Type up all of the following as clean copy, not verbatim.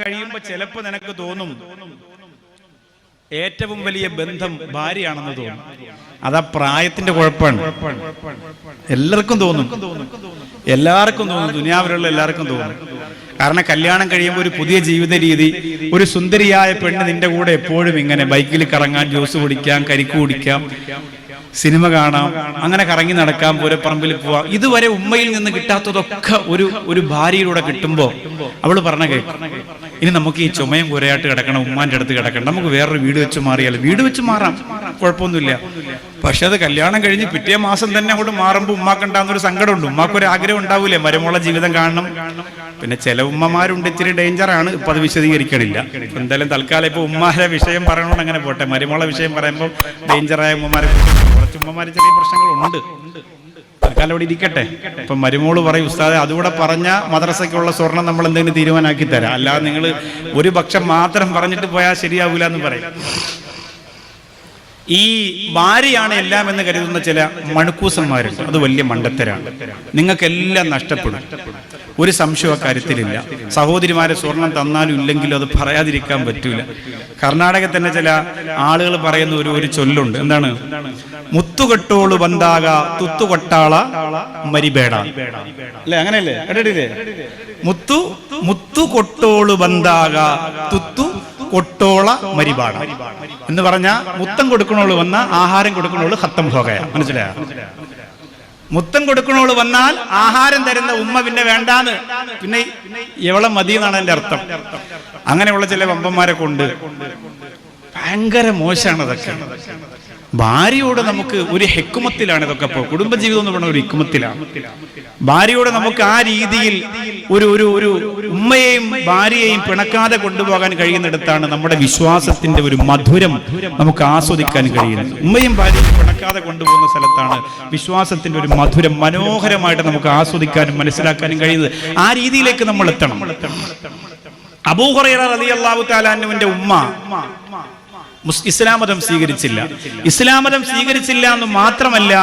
കഴിയുമ്പോൾ ചിലപ്പോൾ നിനക്ക് തോന്നും ഏറ്റവും വലിയ ബന്ധം ഭാര്യയാണെന്ന് തോന്നും. അതാ പ്രായത്തിന്റെ കുഴപ്പമാണ്. എല്ലാവർക്കും തോന്നും, ദുനിയാവിലുള്ള എല്ലാവർക്കും തോന്നും. കാരണം കല്യാണം കഴിയുമ്പോൾ ഒരു പുതിയ ജീവിത രീതി, ഒരു സുന്ദരിയായ പെണ്ണ് നിന്റെ കൂടെ എപ്പോഴും ഇങ്ങനെ ബൈക്കിൽ കറങ്ങാൻ, ജ്യൂസ് കുടിക്കാം, കരിക്ക് കുടിക്കാം, സിനിമ കാണാം, അങ്ങനെ കറങ്ങി നടക്കാം, പൂരപ്പറമ്പിൽ പോവാം. ഇതുവരെ ഉമ്മയിൽ നിന്ന് കിട്ടാത്തതൊക്കെ ഒരു ഭാര്യയിലൂടെ കിട്ടുമ്പോൾ അവള് പറഞ്ഞ കേൾക്കും, ഇനി നമുക്ക് ഈ ചുമയും കുരയായിട്ട് കിടക്കണം, ഉമ്മാന്റെ അടുത്ത് കിടക്കണം, നമുക്ക് വേറൊരു വീട് വെച്ച് മാറിയാൽ. വീട് വെച്ച് മാറാം, കുഴപ്പമൊന്നുമില്ല. പക്ഷെ അത് കല്യാണം കഴിഞ്ഞ് പിറ്റേ മാസം തന്നെ അങ്ങോട്ട് മാറുമ്പോൾ ഉമ്മാക്കുണ്ടാകുന്നൊരു സങ്കടമുണ്ട്. ഉമ്മാക്കൊരു ആഗ്രഹം ഉണ്ടാവൂലേ, മരുമോളെ ജീവിതം കാണണം. പിന്നെ ചില ഉമ്മമാരുണ്ട് ഇച്ചിരി ഡേഞ്ചറാണ്, ഇപ്പൊ അത് വിശദീകരിക്കണില്ല. എന്തായാലും തൽക്കാലം ഇപ്പൊ ഉമ്മാരെ വിഷയം പറയണോണ്ട് അങ്ങനെ പോട്ടെ. മരുമോളെ വിഷയം പറയുമ്പോൾ ഡേഞ്ചറായ ഉമ്മമാരെ, കുറച്ച് ഉമ്മമാര് ചെറിയ പ്രശ്നങ്ങളുണ്ട്. തൽക്കാലം ഇവിടെ ഇരിക്കട്ടെ. ഇപ്പൊ മരുമോള് പറയും, ഉസ്താദെ അതുകൂടെ പറഞ്ഞ മദ്രസയ്ക്കുള്ള സ്വർണം നമ്മൾ എന്തെങ്കിലും തീരുമാനമാക്കി തരാം, അല്ലാതെ നിങ്ങൾ ഒരു പക്ഷം മാത്രം പറഞ്ഞിട്ട് പോയാൽ ശരിയാവൂല എന്ന് പറയും. ഈ ഭാര്യയാണ് എല്ലാം എന്ന് കരുതുന്ന ചില മണക്കൂസന്മാരുണ്ട്, അത് വലിയ മണ്ടത്തരാണ്. നിങ്ങൾക്കെല്ലാം നഷ്ടപ്പെടും, ഒരു സംശയം അക്കാര്യത്തിലില്ല. സഹോദരിമാരെ സ്വർണം തന്നാലും ഇല്ലെങ്കിലും അത് പറയാതിരിക്കാൻ പറ്റൂല. കർണാടകത്തിൽ തന്നെ ചില ആളുകൾ പറയുന്ന ഒരു ചൊല്ലുണ്ട്. എന്താണ്? മുത്തുകെട്ടോള് ബന്ധാക തുത്തുകൊട്ടാള മരിബേട, അല്ലെ? അങ്ങനെയല്ലേ? കേട്ടിട്ടില്ലേ? മുത്തുകൊട്ടോള് ബന്ധാക തുത്തു കൊട്ടോള മരിബാട എന്ന് പറഞ്ഞ മുത്തം കൊടുക്കണോള് വന്ന ആഹാരം കൊടുക്കണോള് ഹത്തം ഹോകയ. മനസ്സിലായ? മുത്തം കൊടുക്കണോള് വന്നാൽ ആഹാരം തരുന്ന ഉമ്മ പിന്നെ വേണ്ടാന്ന്, പിന്നെ എവളെ മതി എന്നാണ് എന്റെ അർത്ഥം. അങ്ങനെയുള്ള ചില വമ്പന്മാരെ കൊണ്ട് ഭയങ്കര മോശമാണ് അതൊക്കെ. ഭാര്യയോട് നമുക്ക് ഒരു ഹെക്കുമത്തിലാണ് ഇതൊക്കെ. ഇപ്പോൾ കുടുംബജീവിതം എന്ന് പറഞ്ഞ ഒരു ഹിക്കുമത്തിലാണ്. ഭാര്യയോട് നമുക്ക് ആ രീതിയിൽ ഒരു ഉമ്മയെയും ഭാര്യയെയും പിണക്കാതെ കൊണ്ടുപോകാൻ കഴിയുന്നിടത്താണ് നമ്മുടെ വിശ്വാസത്തിന്റെ ഒരു മധുരം നമുക്ക് ആസ്വദിക്കാൻ കഴിയുന്നത്. ഉമ്മയും ഭാര്യയും പിണക്കാതെ കൊണ്ടുപോകുന്ന സ്ഥലത്താണ് വിശ്വാസത്തിന്റെ ഒരു മധുരം മനോഹരമായിട്ട് നമുക്ക് ആസ്വദിക്കാനും മനസ്സിലാക്കാനും കഴിയുന്നത്. ആ രീതിയിലേക്ക് നമ്മൾ എത്തണം. അബൂ ഹുറൈറ റളിയല്ലാഹു തആല അൻഹുവിന്റെ ഉമ്മ ഇസ്ലാം മതം സ്വീകരിച്ചില്ല. ഇസ്ലാം മതം സ്വീകരിച്ചില്ല എന്ന് മാത്രമല്ല,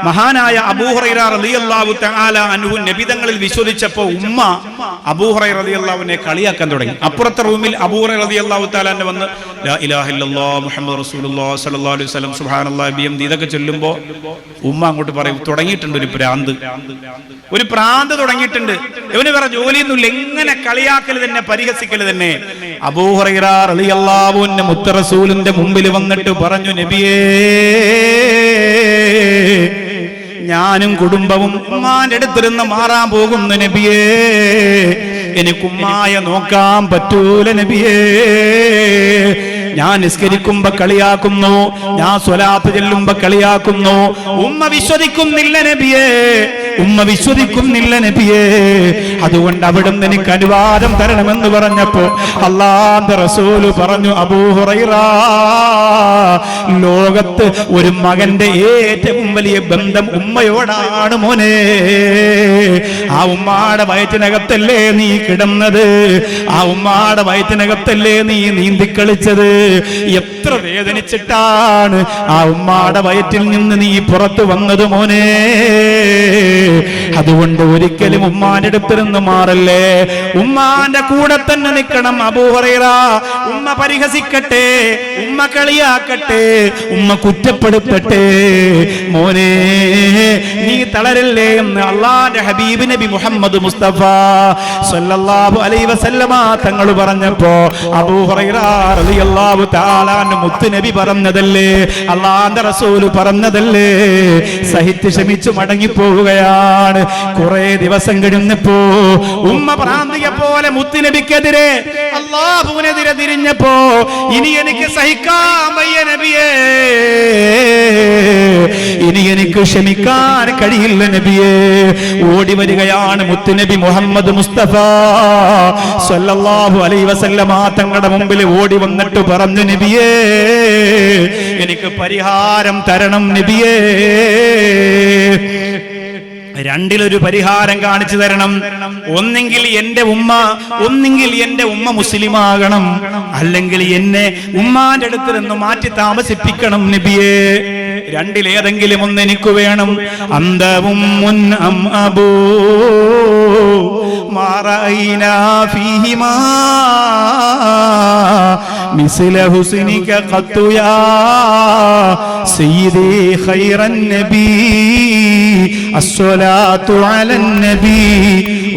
മഹാനായ അബൂ ഹുറൈറ റളിയല്ലാഹു തആല അൻഹു നബി തങ്ങളിൽ വിശ്വസിച്ചപ്പോൾ ഉമ്മ അബൂ ഹുറൈറ റളിയല്ലാഹുവിനെ കളിയാക്കാൻ തുടങ്ങി. അപ്പുറത്തെ റൂമിൽ അബൂ ഹുറൈറ റളിയല്ലാഹു തആല അൻഹു വന്ന് ലാ ഇലാഹ ഇല്ലല്ലാഹ് മുഹമ്മദ് റസൂലുള്ളാഹി സ്വല്ലല്ലാഹു അലൈഹി വസല്ലം സുബ്ഹാനല്ലാഹി ബിഹംദി ഇതൊക്കെ ചൊല്ലുമ്പോൾ ഉമ്മ അങ്ങോട്ട് പറയും, തുടങ്ങിയിട്ടുണ്ട് ഒരു പ്രാന്ത് തുടങ്ങിയിട്ടുണ്ട്. ഇവന് വേറെ ജോലിയൊന്നുമില്ല, എങ്ങനെ കളിയാക്കൽ തന്നെ, പരിഹസിക്കൽ തന്നെ. അബൂ ഹുറൈറ റളിയല്ലാഹു അൻഹു മുത്ത റസൂലിന്റെ മുമ്പിൽ വന്നിട്ട് പറഞ്ഞു, നബിയേ, ഞാനും കുടുംബവും ഉമ്മാന്റെ അടുത്തിരുന്ന് മാറാൻ പോകുന്നു നബിയേ. എനിക്ക് ഉമ്മായ നോക്കാൻ പറ്റൂല നബിയേ. ഞാൻ നിസ്കരിക്കുമ്പോ കളിയാക്കുന്നു, ഞാൻ സ്വലാത്ത് ചെല്ലുമ്പോ കളിയാക്കുന്നു. ഉമ്മ വിശ്വസിക്കുന്നില്ല നബിയേ, ഉമ്മ വിശ്വസിക്കുന്നില്ല നബിയേ. അതുകൊണ്ട് അവിടുന്ന് എനിക്ക് അനുവാദം തരണമെന്ന് പറഞ്ഞപ്പോ അല്ലാഹുവിന്റെ റസൂല് പറഞ്ഞു, അബൂ ഹുറൈറ, ലോകത്ത് ഒരു മകന്റെ ഏറ്റവും വലിയ ബന്ധം ഉമ്മയോടാണ് മോനെ. ആ ഉമ്മാടെ വയറ്റിനകത്തല്ലേ നീ കിടന്നത്, ആ ഉമ്മാടെ വയറ്റിനകത്തല്ലേ നീ നീന്തിക്കളിച്ചത്. എത്ര വേദനിച്ചിട്ടാണ് ആ ഉമ്മാടെ വയറ്റിൽ നിന്ന് നീ പുറത്തു വന്നത് മോനെ. അതുകൊണ്ട് ഒരിക്കലും ഉമ്മാന്റെ അടുത്തിരുന്ന് മാറല്ലേ, ഉമ്മാന്റെ കൂടെ തന്നെ നിൽക്കണം. അബൂ ഹുറൈറ, ഉമ്മ പരിഹസിക്കട്ടെ, ഉമ്മ കളിയാക്കട്ടെ, ഉമ്മ കുറ്റപ്പെടുത്തട്ടെ, മോനെ നീ തളരല്ലേ എന്ന് അല്ലാഹുവിന്റെ ഹബീബ് നബി മുഹമ്മദ് മുസ്തഫ സ്വല്ലല്ലാഹു അലൈഹി വസല്ലമ തങ്ങൾ പറഞ്ഞപ്പോ അബൂ ഹുറൈറ റളിയല്ലാഹു തആല അൻഹു മുത്ത് നബി പറഞ്ഞതല്ലേ, അല്ലാഹുവിന്റെ റസൂൽ പറഞ്ഞതല്ലേ, സഹിച്ച് ക്ഷമിച്ചു മടങ്ങി പോവുകയാണ്. കുറെ ദിവസം കഴിഞ്ഞപ്പോ ഉമ്മ പ്രാന്തിയെ പോലെ മുത്തുനബിക്കെതിരെ, അല്ലാഹുവിനെതിരെ തിരിഞ്ഞപ്പോ, ഇനി എനിക്ക് സഹിക്കാൻ വയ്യ നബിയേ, ഇനി എനിക്ക് ക്ഷമിക്കാൻ കഴിയില്ല നബിയേ. ഓടി വരികയാണ് മുത്തുനബി മുഹമ്മദ് മുസ്തഫ സ്വല്ലല്ലാഹു അലൈഹി വസല്ലമ തങ്ങളുടെ മുമ്പിൽ ഓടി വന്നിട്ട് പറഞ്ഞു, നബിയേ, എനിക്ക് പരിഹാരം തരണം നബിയേ. രണ്ടിലൊരു പരിഹാരം കാണിച്ചു തരണം. ഒന്നെങ്കിൽ എന്റെ ഉമ്മ മുസ്ലിമാകണം, അല്ലെങ്കിൽ എന്നെ ഉമ്മാന്റെ അടുത്ത് നിന്ന് മാറ്റി താമസിപ്പിക്കണം നബിയേ. രണ്ടിലേതെങ്കിലും ഒന്ന് എനിക്ക് വേണം. അന്തവും മുൻ അം അബൂ മാറൈനാ ഫീഹിമാ മിസ്ല ഹുസ്നിക ഖത്തു യാ സയ്യിദി ഖൈറൻ നബി അസ്സലാത്തു അലൻ നബി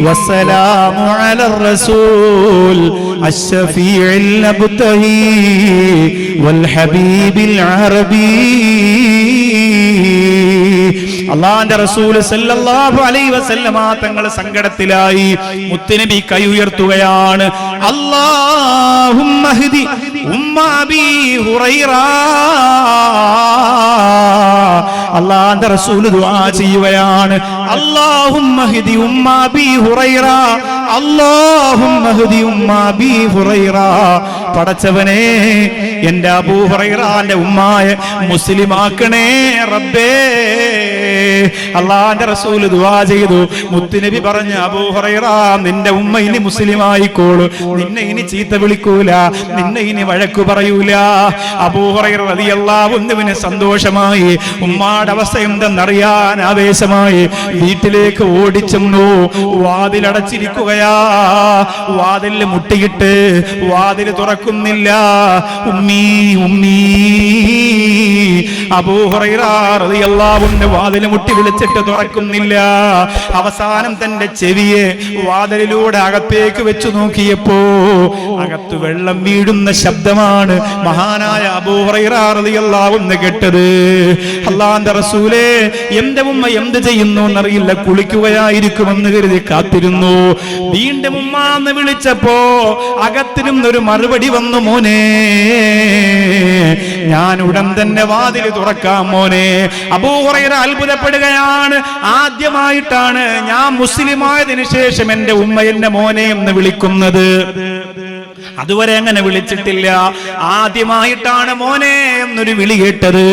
വസ്സലാമു അലർ റസൂൽ അശ്ശഫീഇൽ അബ്തഹി വൽ ഹബീബിൽ അറബി. അല്ലാഹുവിന്റെ റസൂൽ സല്ലല്ലാഹു അലൈഹി വസല്ലമ തങ്ങൾ സങ്കടത്തിലായി. മുത്തുനബി കൈ ഉയർത്തുകയാണ്. അല്ലാഹുമ്മ ഹ്ദി ഉമ്മ അബീ ഹുറൈറ. അല്ലാഹുവിന്റെ റസൂൽ ദുആ ചെയ്യുകയാണ്. അല്ലാഹുമ്മ ഹ്ദി ഉമ്മ അബീ ഹുറൈറ. അല്ലാഹുമ്മ ഹ്ദി ഉമ്മ അബീ ഹുറൈറ. പടച്ചവനെ, എന്റെ അബൂ ഹുറൈറന്റെ ഉമ്മായെ മുസ്ലിമാക്കണേ റബ്ബേ. അല്ലാഹുവിന്റെ റസൂൽ ദുആ ചെയ്തു. മുത്തുനബി പറഞ്ഞു, അബൂ ഹുറൈറ, നിന്റെ ഉമ്മ ഇനി മുസ്ലിമായിക്കോളൂ, നിന്നെ ഇനി ചീത്ത വിളിക്കൂല, നിന്നെ ഇനി വഴക്കു പറയൂല. അബൂ ഹുറൈറ റളിയല്ലാഹു അൻഹുവിന് സന്തോഷമായി. ഉമ്മാടെ അവസ്ഥ എന്തെന്നറിയാൻ ആവേശമായി. വീട്ടിലേക്ക് ഓടിച്ചെന്നു. വാതിലടച്ചിരിക്കുകയാ. വാതിൽ മുട്ടിയിട്ട് വാതിൽ തുറക്കുന്നില്ല. ഉമ്മീ ഉമ്മീ. അബൂ ഹുറൈറ റളിയല്ലാഹു അൻഹു വാതിൽ മുട്ടി വിളിച്ചിട്ട് തുറക്കുന്നില്ല. അവസാനം തന്റെ ചെവിയെ വാതിലിലൂടെ അകത്തേക്ക് വെച്ചു നോക്കിയപ്പോ അകത്ത് വെള്ളം വീഴുന്ന ശബ്ദമാണ് മഹാനായ അബൂ ഹുറൈറ റളിയല്ലാഹു അൻഹു കേട്ടത്. അല്ലാഹുവിന്റെ റസൂലേ, എന്റെ ഉമ്മ എന്ത് ചെയ്യുന്നു എന്നറിയില്ല, കുളിക്കുകയായിരിക്കുമെന്ന് കരുതി കാത്തിരുന്നു. വീണ്ടും ഉമ്മ എന്ന് വിളിച്ചപ്പോ അകത്തിരുന്നൊരു മറുപടി വന്നു, മോനെ, ഞാൻ ഉടൻ തന്നെ വാതിൽ തുറക്കാം മോനെ. അബൂ ഹുറൈറ അത്ഭുതപ്പെടുകയാണ്. ആദ്യമായിട്ടാണ് ഞാൻ മുസ്ലിമായതിനു ശേഷം എന്റെ ഉമ്മ എന്നെ മോനെ എന്ന് വിളിക്കുന്നത്. അതുവരെ അങ്ങനെ വിളിച്ചിട്ടില്ല. ആദ്യമായിട്ടാണ് മോനെ എന്നൊരു വിളി കേട്ടത്.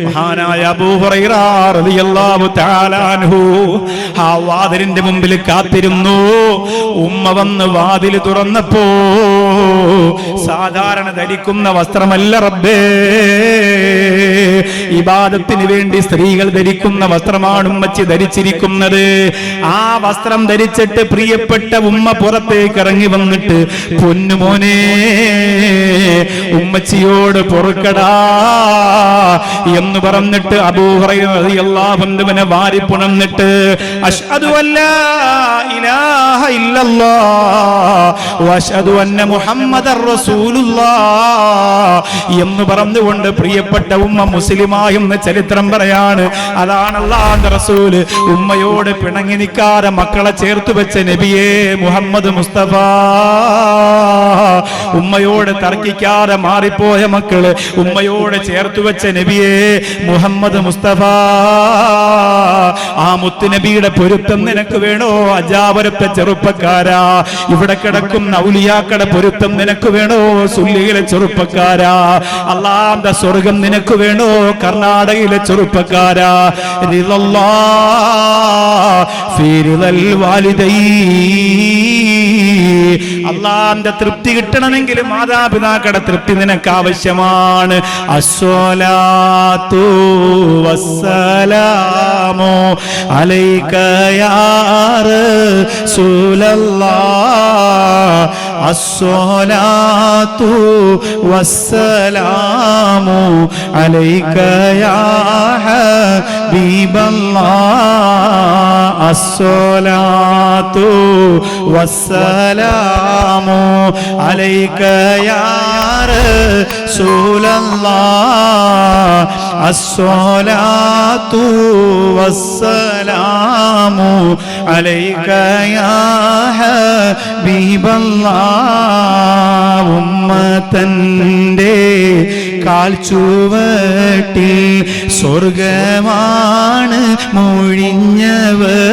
മഹാനായ അബൂ ഹുറൈറ റളിയല്ലാഹു തആല അൻഹു ആ വാതിലിന്റെ മുമ്പിൽ കാത്തിരുന്നു. ഉമ്മ വന്ന് വാതിൽ തുറന്നപ്പോ സാധാരണ ധരിക്കുന്ന വസ്ത്രമല്ല റബ്ബേ, ഇബാദത്തിന് വേണ്ടി സ്ത്രീകൾ ധരിക്കുന്ന വസ്ത്രമാണ് ഉമ്മച്ചി ധരിച്ചിരിക്കുന്നത്. ആ വസ്ത്രം ധരിച്ചിട്ട് പ്രിയപ്പെട്ട ഉമ്മ പുറത്തേക്ക് ഇറങ്ങി വന്നിട്ട്, പൊന്നുമോനെ, ഉമ്മച്ചിയോട് പൊറുക്കടാ എന്ന് പറഞ്ഞിട്ട് അബൂ ഹുറൈറ റളിയല്ലാഹു അൻഹുവിനെ വാരി പുണർന്നിട്ട്, അശ്ഹദു അല്ലാ ഇലാഹ ഇല്ലല്ലാഹ് വഅശ്ഹദു അന്ന മുഹമ്മദർ റസൂലുള്ളാഹ് എന്ന് പറഞ്ഞുകൊണ്ട് പ്രിയപ്പെട്ട ഉമ്മ മുസ്ലിമായെന്ന് ചരിത്രം പറയാണ്. അതാണ് അല്ലാഹുവിന്റെ റസൂൽ ഉമ്മയോട് പിണങ്ങി നിൽക്കാതെ മക്കളെ ചേർത്ത് വെച്ച നബിയേ മുഹമ്മദ് മുസ്തഫ. ഉമ്മയോട് തർക്കിക്കാതെ മാറിപ്പോയ മക്കള് ഉമ്മയോട് ചേർത്ത് വെച്ച നബിയേ മുഹമ്മദ് മുസ്തഫ. ആ മുത്തുനബിയുടെ പൊരുത്തം നിനക്ക് വേണോ അജാവരത്തെ ചെറുപ്പക്കാരാ? ഇവിടെ കിടക്കുന്ന ഔലിയാക്കളുടെ പൊരുത്തം നിനക്ക് വേണോ സുല്ലിയിലെ ചെറുപ്പക്കാരാ? അല്ലാഹുവിന്റെ സ്വർഗം നിനക്ക് വേണോ കർണാടകയിലെ ചെറുപ്പക്കാരാ? അല്ലാഹുവിന്റെ തൃപ്തി കിട്ടണമെങ്കിൽ മാതാപിതാക്കളുടെ തൃപ്തി നിനക്ക് ആവശ്യമാണ്. അസ്സലാത്തു വസ്സലാമു അലൈക യാ റസൂലല്ലാഹ്. അസ്സലാത്തു വസ്സലാമു അലൈക യാ ഹബീബല്ലാഹ്. അസ്സലാത്തു വസ്സലാമു അലൈക യാ റസൂലല്ലാഹ്. അസ്സലാത്തു വസ്സലാമു അലൈക യാ ഹബീബല്ലാഹ്. ഉമ്മത്തന്റെ കാൽച്ചുവട്ടിൽ സ്വർഗമാണ് മൊഴിഞ്ഞവർ.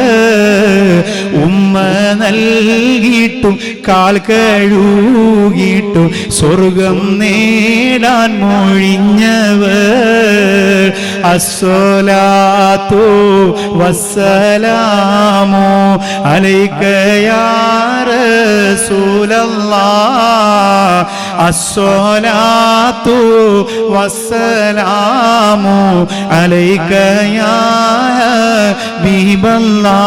ഉമ്മ നൽകിയിട്ടും കാൽ കഴുകിയിട്ടും സ്വർഗം നേടാൻ മൊഴിഞ്ഞവർ. അസ്സലാത്തു വസ്സലാമു അലൈക യാ റസൂലല്ലാഹ്. അസ്സലാത്തു വസ്സലാമു അലൈക യാ ഹബീബല്ലാഹ്.